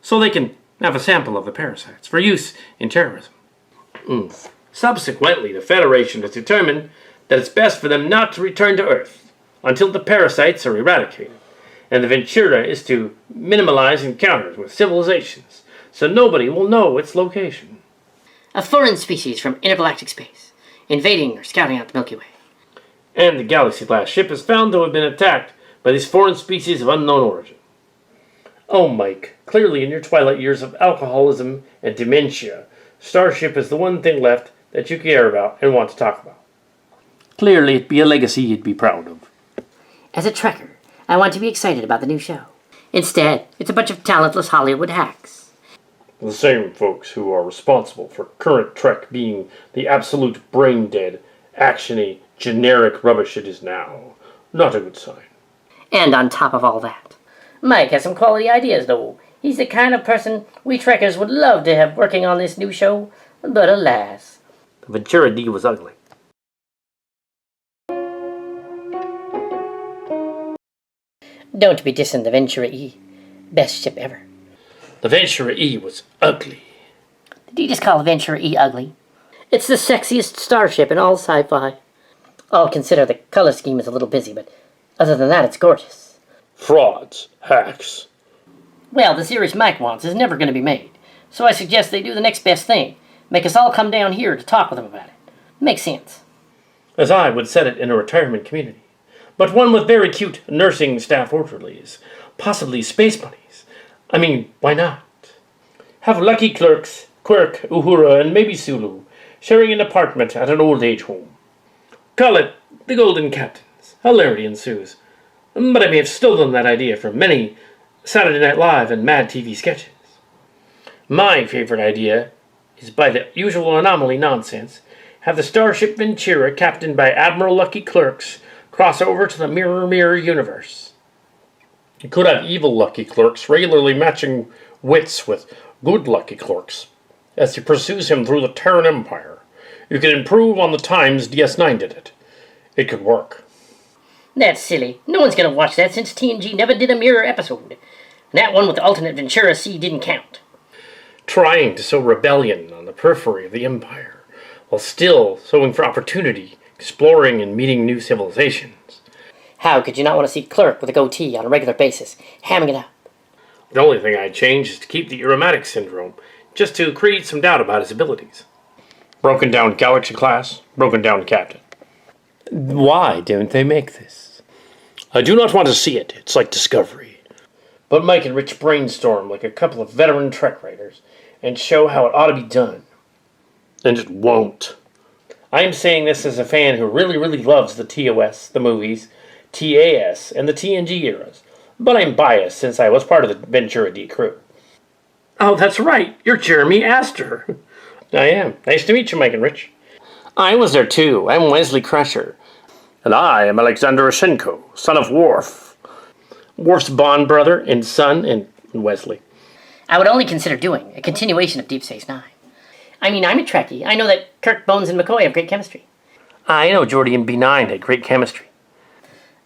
Speaker 1: so they can have a sample of the parasites for use in terrorism. Subsequently, the Federation has determined that it's best for them not to return to Earth until the parasites are eradicated, and the Ventura is to minimize encounters with civilizations, so nobody will know its location.
Speaker 2: A foreign species from intergalactic space, invading or scouting out the Milky Way.
Speaker 1: And the Galaxy-class ship is found to have been attacked by these foreign species of unknown origin. Oh, Mike, clearly in your twilight years of alcoholism and dementia, Starship is the one thing left that you care about and want to talk about. Clearly it'd be a legacy you'd be proud of.
Speaker 2: As a Trekker, I want to be excited about the new show. Instead, it's a bunch of talentless Hollywood hacks.
Speaker 3: The same folks who are responsible for current Trek being the absolute brain-dead, actiony, generic rubbish it is now. Not a good sign.
Speaker 2: And on top of all that, Mike has some quality ideas, though. He's the kind of person we Trekkers would love to have working on this new show, but alas.
Speaker 1: The Ventura D was ugly.
Speaker 2: Don't be dissing the Ventura E. Best ship ever.
Speaker 1: The Ventura E was ugly.
Speaker 2: Did you just call the Ventura E ugly? It's the sexiest starship in all sci-fi. I'll consider the color scheme is a little busy, but other than that, it's gorgeous.
Speaker 3: Frauds. Hacks.
Speaker 2: Well, the series Mike wants is never going to be made, so I suggest they do the next best thing. Make us all come down here to talk with them about it. Makes sense.
Speaker 1: As I would set it in a retirement community, but one with very cute nursing staff orderlies, possibly space bunnies. I mean, why not? Have lucky clerks, Quirk, Uhura, and maybe Sulu, sharing an apartment at an old age home. Call it the Golden Captains. Hilarity ensues. But I may have stolen that idea from many Saturday Night Live and Mad TV sketches. My favorite idea is, by the usual anomaly nonsense, have the Starship Ventura captained by Admiral Lucky Clerks
Speaker 3: Cross over to the Mirror universe. You could have evil Lucky Clerks regularly matching wits with good Lucky Clerks as he pursues him through the Terran Empire. You could improve on the times DS9 did it. It could work.
Speaker 2: That's silly. No one's gonna watch that since TNG never did a Mirror episode. And that one with the alternate Ventura C didn't count.
Speaker 3: Trying to sow rebellion on the periphery of the Empire, while still sowing for opportunity, exploring and meeting new civilizations.
Speaker 2: How could you not want to see Clerk with a goatee on a regular basis, hamming it up?
Speaker 3: The only thing I'd change is to keep the Irromatic syndrome, just to create some doubt about his abilities. Broken down Galaxy class, broken down captain.
Speaker 1: Why don't they make this?
Speaker 3: I do not want to see it. It's like Discovery. But Mike and Rich brainstorm like a couple of veteran Trek writers and show how it ought to be done. And it won't. I am saying this as a fan who really, really loves the TOS, the movies, TAS, and the TNG eras. But I'm biased since I was part of the Ventura D crew.
Speaker 1: Oh, that's right. You're Jeremy Astor.
Speaker 3: I am. Nice to meet you, Mike and Rich.
Speaker 1: I was there too. I'm Wesley Crusher.
Speaker 3: And I am Alexander Oshenko, son of Worf.
Speaker 1: Worf's Bond brother and son and Wesley.
Speaker 2: I would only consider doing a continuation of Deep Space Nine. I mean, I'm a Trekkie. I know that Kirk, Bones, and McCoy have great chemistry.
Speaker 1: I know Geordi and B9 had great chemistry.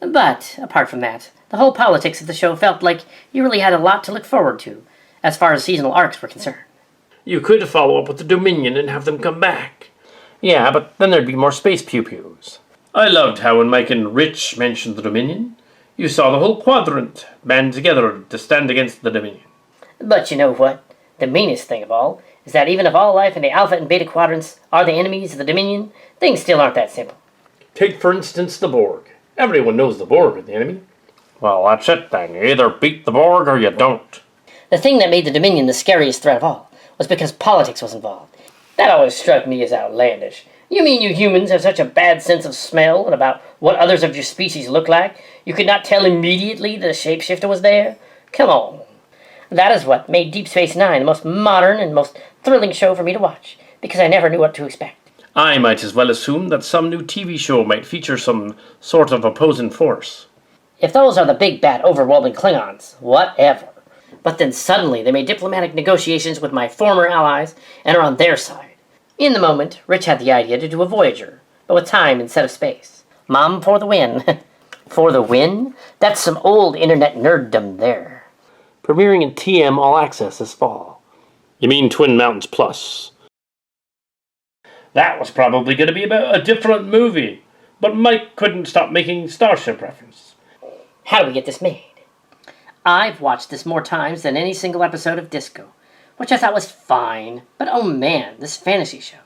Speaker 2: But, apart from that, the whole politics of the show felt like you really had a lot to look forward to, as far as seasonal arcs were concerned.
Speaker 3: You could follow up with the Dominion and have them come back.
Speaker 1: Yeah, but then there'd be more space pew-pews.
Speaker 3: I loved how when Mike and Rich mentioned the Dominion, you saw the whole quadrant band together to stand against the Dominion.
Speaker 2: But you know what? The meanest thing of all is that even if all life in the Alpha and Beta quadrants are the enemies of the Dominion, things still aren't that simple.
Speaker 3: Take, for instance, the Borg. Everyone knows the Borg are the enemy. Well, that's it then. You either beat the Borg or you don't.
Speaker 2: The thing that made the Dominion the scariest threat of all was because politics was involved. That always struck me as outlandish. You mean you humans have such a bad sense of smell and about what others of your species look like, you could not tell immediately that a shapeshifter was there? Come on. That is what made Deep Space Nine the most modern and most thrilling show for me to watch, because I never knew what to expect.
Speaker 3: I might as well assume that some new TV show might feature some sort of opposing force.
Speaker 2: If those are the big bad overwhelming Klingons, whatever. But then suddenly they made diplomatic negotiations with my former allies and are on their side. In the moment, Rich had the idea to do a Voyager, but with time instead of space. Mom for the win. For the win? That's some old internet nerddom there.
Speaker 1: Premiering in TM All Access this fall.
Speaker 3: You mean Twin Mountains Plus? That was probably going to be about a different movie, but Mike couldn't stop making Starship reference.
Speaker 2: How do we get this made? I've watched this more times than any single episode of Disco, which I thought was fine, but oh man, this fantasy show.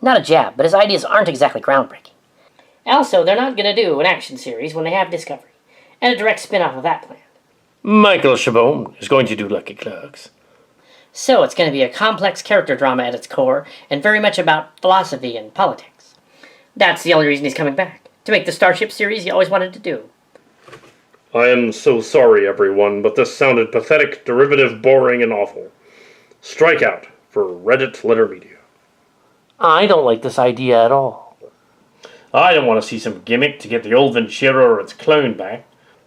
Speaker 2: Not a jab, but his ideas aren't exactly groundbreaking. Also, they're not going to do an action series when they have Discovery, and a direct spin-off of that plan.
Speaker 3: Michael Chabon is going to do Lucky Clerks.
Speaker 2: So it's going to be a complex character drama at its core, and very much about philosophy and politics. That's the only reason he's coming back, to make the Starship series he always wanted to do.
Speaker 3: I am so sorry, everyone, but this sounded pathetic, derivative, boring, and awful. Strike out for Reddit Letter Media.
Speaker 1: I don't like this idea at all.
Speaker 3: I don't want to see some gimmick to get the old Ventura or its clone back.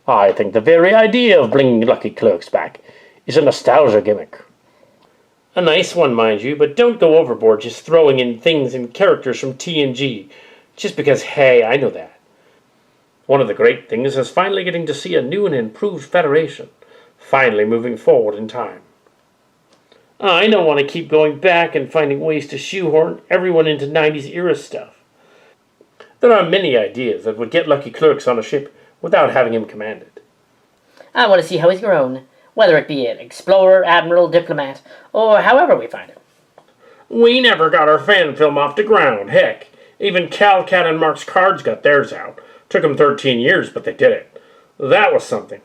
Speaker 1: I think the very idea of bringing Lucky Clerks back is a nostalgia gimmick.
Speaker 3: A nice one, mind you, but don't go overboard just throwing in things and characters from TNG, just because, hey, I know that. One of the great things is finally getting to see a new and improved Federation, finally moving forward in time. I don't want to keep going back and finding ways to shoehorn everyone into 90s era stuff. There are many ideas that would get Lucky Clerks on a ship without having him commanded.
Speaker 2: I want to see how he's grown, whether it be an explorer, admiral, diplomat, or however we find him.
Speaker 3: We never got our fan film off the ground. Heck, even Cal, Cat, and Mark's Cards got theirs out. Took them 13 years, but they did it. That was something.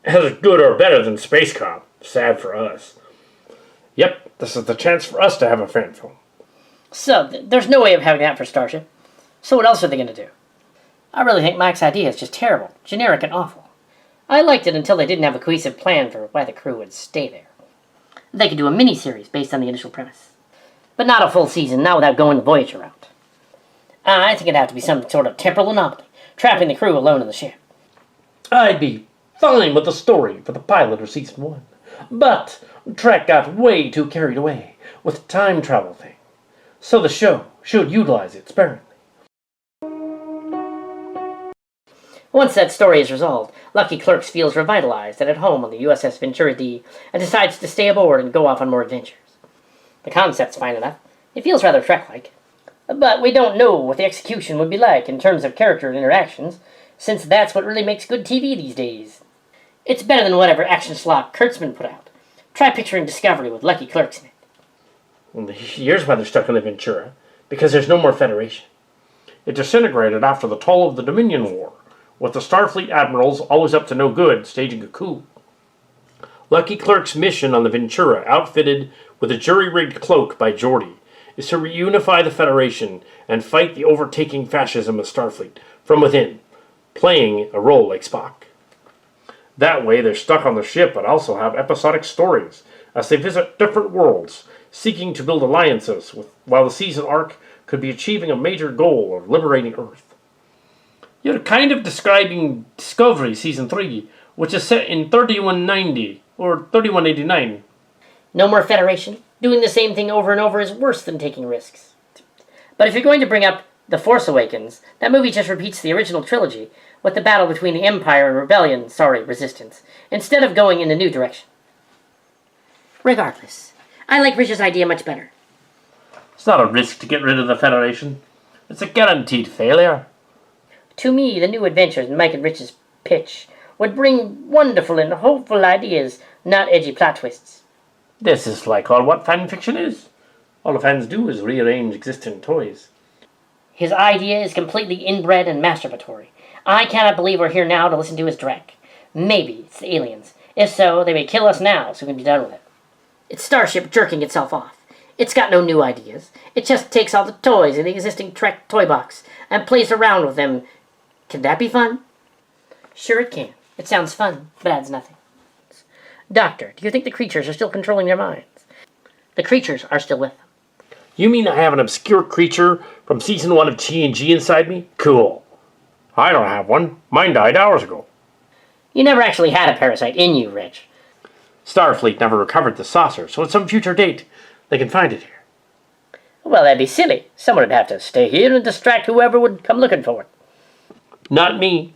Speaker 3: As good or better than Space Cop. Sad for us. Yep, this is the chance for us to have a fan film.
Speaker 2: So, there's no way of having that for Starship. So what else are they going to do? I really think Mike's idea is just terrible, generic, and awful. I liked it until they didn't have a cohesive plan for why the crew would stay there. They could do a mini-series based on the initial premise. But not a full season, not without going the Voyager route. I think it'd have to be some sort of temporal anomaly, trapping the crew alone on the ship.
Speaker 1: I'd be fine with the story for the pilot of season 1. But Trek got way too carried away with the time travel thing. So the show should utilize it sparingly.
Speaker 2: Once that story is resolved, Lucky Clerks feels revitalized and at home on the USS Ventura D and decides to stay aboard and go off on more adventures. The concept's fine enough. It feels rather Trek-like. But we don't know what the execution would be like in terms of character interactions, since that's what really makes good TV these days. It's better than whatever action slop Kurtzman put out. Try picturing Discovery with Lucky Clerks in it.
Speaker 1: Well, here's why they're stuck on the Ventura. Because there's no more Federation. It disintegrated after the toll of the Dominion War, with the Starfleet admirals always up to no good, staging a coup. Lucky Clerk's mission on the Ventura, outfitted with a jury-rigged cloak by Geordi, is to reunify the Federation and fight the overtaking fascism of Starfleet from within, playing a role like Spock. That way, they're stuck on the ship but also have episodic stories as they visit different worlds, seeking to build alliances while the season arc could be achieving a major goal of liberating Earth. You're kind of describing Discovery Season 3, which is set in 3190 or 3189.
Speaker 2: No more Federation. Doing the same thing over and over is worse than taking risks. But if you're going to bring up The Force Awakens, that movie just repeats the original trilogy with the battle between the Empire and Resistance, instead of going in a new direction. Regardless, I like Rich's idea much better.
Speaker 1: It's not a risk to get rid of the Federation. It's a guaranteed failure.
Speaker 2: To me, the new adventures in Mike and Rich's pitch would bring wonderful and hopeful ideas, not edgy plot twists.
Speaker 1: This is like all what fan fiction is. All the fans do is rearrange existing toys.
Speaker 2: His idea is completely inbred and masturbatory. I cannot believe we're here now to listen to his dreck. Maybe it's the aliens. If so, they may kill us now so we can be done with it. It's Starship jerking itself off. It's got no new ideas. It just takes all the toys in the existing Trek toy box and plays around with them. Can that be fun? Sure it can. It sounds fun, but adds nothing. Doctor, do you think the creatures are still controlling their minds? The creatures are still with them.
Speaker 1: You mean I have an obscure creature from season 1 of TNG inside me? Cool. I don't have one. Mine died hours ago.
Speaker 2: You never actually had a parasite in you, Rich.
Speaker 1: Starfleet never recovered the saucer, so at some future date, they can find it here.
Speaker 2: Well, that'd be silly. Someone would have to stay here and distract whoever would come looking for it.
Speaker 1: Not me.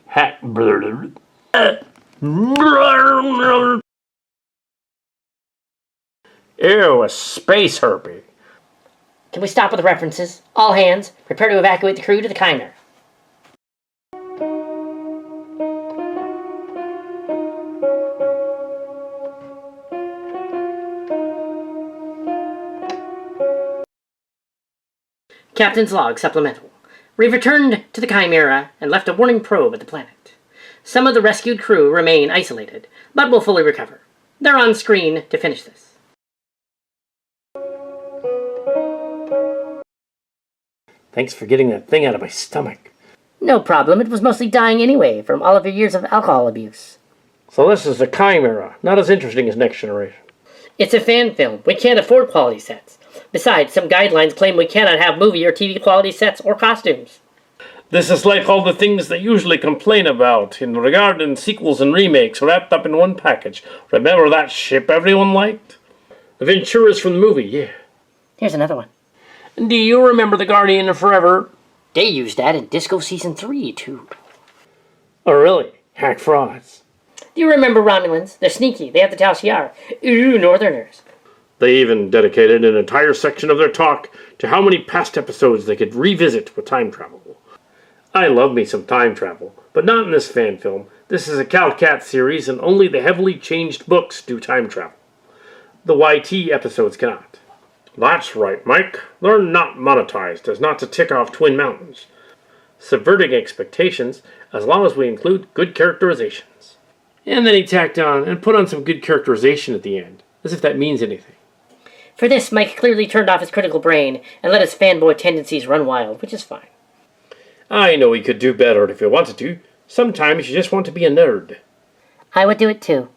Speaker 1: Ew, a space herpy.
Speaker 2: Can we stop with the references? All hands, prepare to evacuate the crew to the Chimera. Captain's log supplemental. We've returned to the Chimera and left a warning probe at the planet. Some of the rescued crew remain isolated, but will fully recover. They're on screen to finish this.
Speaker 1: Thanks for getting that thing out of my stomach.
Speaker 2: No problem, it was mostly dying anyway from all of your years of alcohol abuse.
Speaker 1: So this is the Chimera, not as interesting as Next Generation.
Speaker 2: It's a fan film. We can't afford quality sets. Besides, some guidelines claim we cannot have movie or TV quality sets or costumes.
Speaker 1: This is like all the things they usually complain about in regarding sequels and remakes wrapped up in one package. Remember that ship everyone liked? The Venturas from the movie, yeah.
Speaker 2: Here's another one.
Speaker 1: Do you remember the Guardian of Forever?
Speaker 2: They used that in Disco Season 3, too.
Speaker 1: Oh, really? Hack frauds.
Speaker 2: Do you remember Romulans? They're sneaky. They have to tell Shiar. Ooh, Northerners.
Speaker 1: They even dedicated an entire section of their talk to how many past episodes they could revisit with time travel. I love me some time travel, but not in this fan film. This is a Cal-Cat series, and only the heavily changed books do time travel. The YT episodes cannot. That's right, Mike. They're not monetized as not to tick off Twin Mountains. Subverting expectations, as long as we include good characterizations. And then he tacked on and put on some good characterization at the end, as if that means anything.
Speaker 2: For this, Mike clearly turned off his critical brain and let his fanboy tendencies run wild, which is fine.
Speaker 1: I know he could do better if he wanted to. Sometimes you just want to be a nerd.
Speaker 2: I would do it too.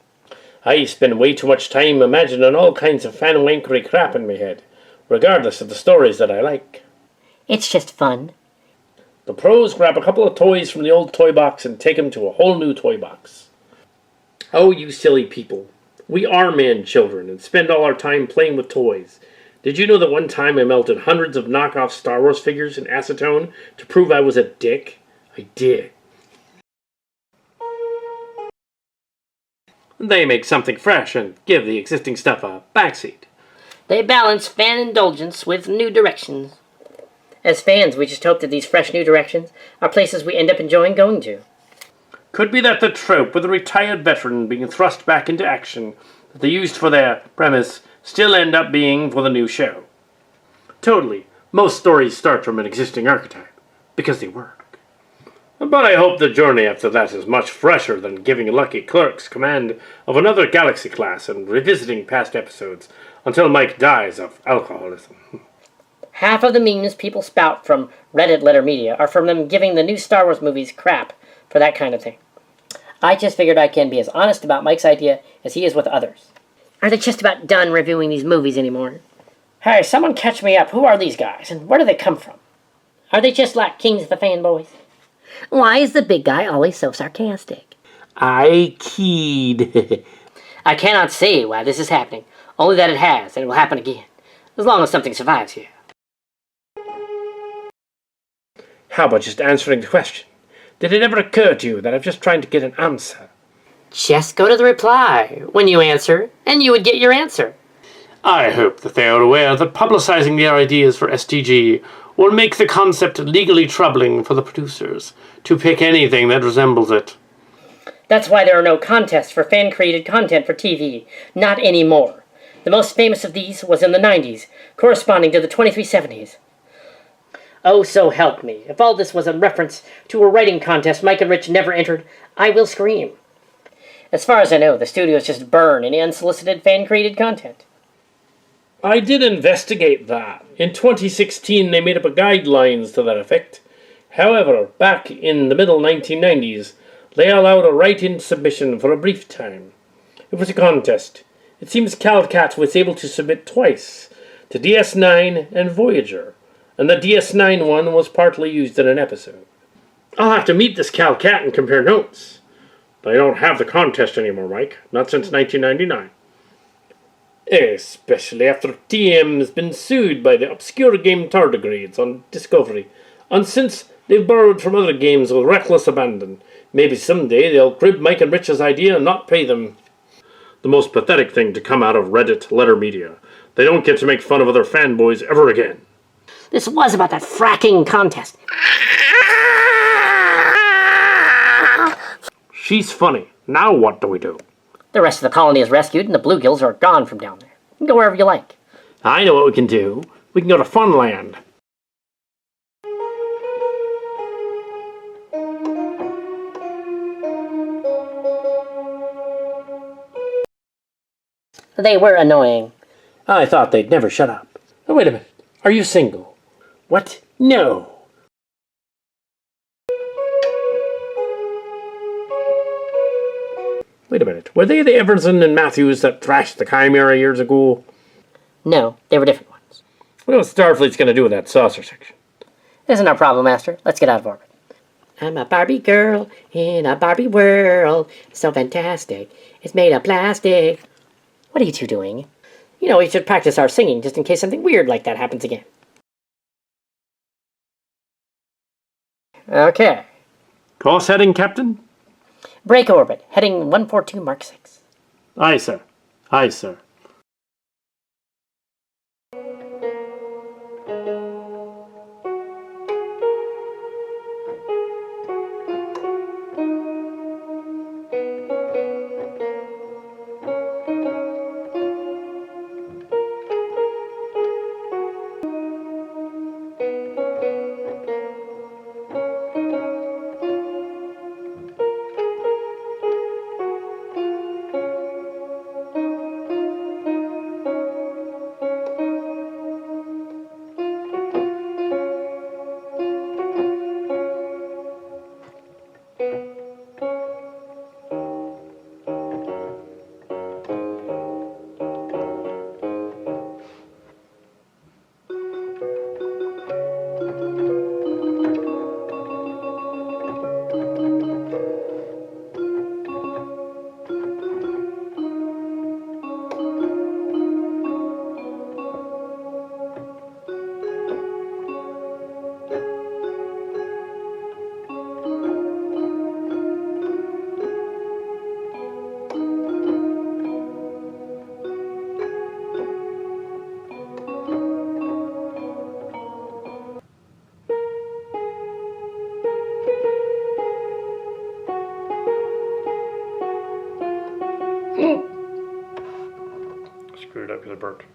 Speaker 1: I spend way too much time imagining all kinds of fan-wankery crap in my head, regardless of the stories that I like.
Speaker 2: It's just fun.
Speaker 3: The pros grab a couple of toys from the old toy box and take them to a whole new toy box.
Speaker 1: Oh, you silly people. We are man-children and spend all our time playing with toys. Did you know that one time I melted hundreds of knockoff Star Wars figures in acetone to prove I was a dick? I did. They make something fresh and give the existing stuff a backseat.
Speaker 2: They balance fan indulgence with new directions. As fans, we just hope that these fresh new directions are places we end up enjoying going to.
Speaker 1: Could be that the trope with a retired veteran being thrust back into action that they used for their premise still end up being for the new show. Totally. Most stories start from an existing archetype, because they work. But I hope the journey after that is much fresher than giving lucky clerks command of another galaxy class and revisiting past episodes until Mike dies of alcoholism.
Speaker 2: Half of the memes people spout from Reddit letter media are from them giving the new Star Wars movies crap for that kind of thing. I just figured I can be as honest about Mike's idea as he is with others. Are they just about done reviewing these movies anymore? Hey, someone catch me up. Who are these guys, and where do they come from? Are they just like Kings of the Fanboys? Why is the big guy always so sarcastic?
Speaker 1: I keyed.
Speaker 2: I cannot say why this is happening, only that it has, and it will happen again, as long as something survives here.
Speaker 1: How about just answering the question? Did it ever occur to you that I'm just trying to get an answer?
Speaker 2: Just go to the reply when you answer, and you would get your answer.
Speaker 1: I hope that they are aware that publicizing their ideas for STG will make the concept legally troubling for the producers to pick anything that resembles it.
Speaker 2: That's why there are no contests for fan-created content for TV. Not anymore. The most famous of these was in the 90s, corresponding to the 2370s. Oh, so help me. If all this was a reference to a writing contest Mike and Rich never entered, I will scream. As far as I know, the studios just burn any unsolicited fan-created content.
Speaker 1: I did investigate that. In 2016, they made up a guidelines to that effect. However, back in the middle 1990s, they allowed a write-in submission for a brief time. It was a contest. It seems CalCat was able to submit twice, to DS9 and Voyager, and the DS9 one was partly used in an episode. I'll have to meet this CalCat and compare notes. But I don't have the contest anymore, Mike. Not since 1999. Especially after TM has been sued by the obscure game tardigrades on Discovery, and since they've borrowed from other games with reckless abandon. Maybe someday they'll crib Mike and Rich's idea and not pay them. The most pathetic thing to come out of Reddit letter media. They don't get to make fun of other fanboys ever again.
Speaker 2: This was about that fracking contest.
Speaker 1: She's funny. Now what do we do?
Speaker 2: The rest of the colony is rescued, and the bluegills are gone from down there. You can go wherever you like.
Speaker 1: I know what we can do. We can go to Funland.
Speaker 2: They were annoying.
Speaker 1: I thought they'd never shut up. Oh, wait a minute. Are you single? What? No. Wait a minute. Were they the Everson and Matthews that thrashed the Chimera years ago?
Speaker 2: No, they were different ones.
Speaker 1: What else Starfleet's going to do with that saucer section?
Speaker 2: Isn't our problem, Master. Let's get out of orbit. I'm a Barbie girl in a Barbie world. So fantastic. It's made of plastic. What are you two doing? You know, we should practice our singing just in case something weird like that happens again. Okay.
Speaker 1: Course heading, Captain?
Speaker 2: Break orbit, heading 142 Mark 6.
Speaker 1: Aye, sir. Aye, sir.
Speaker 3: Screwed up because I burped.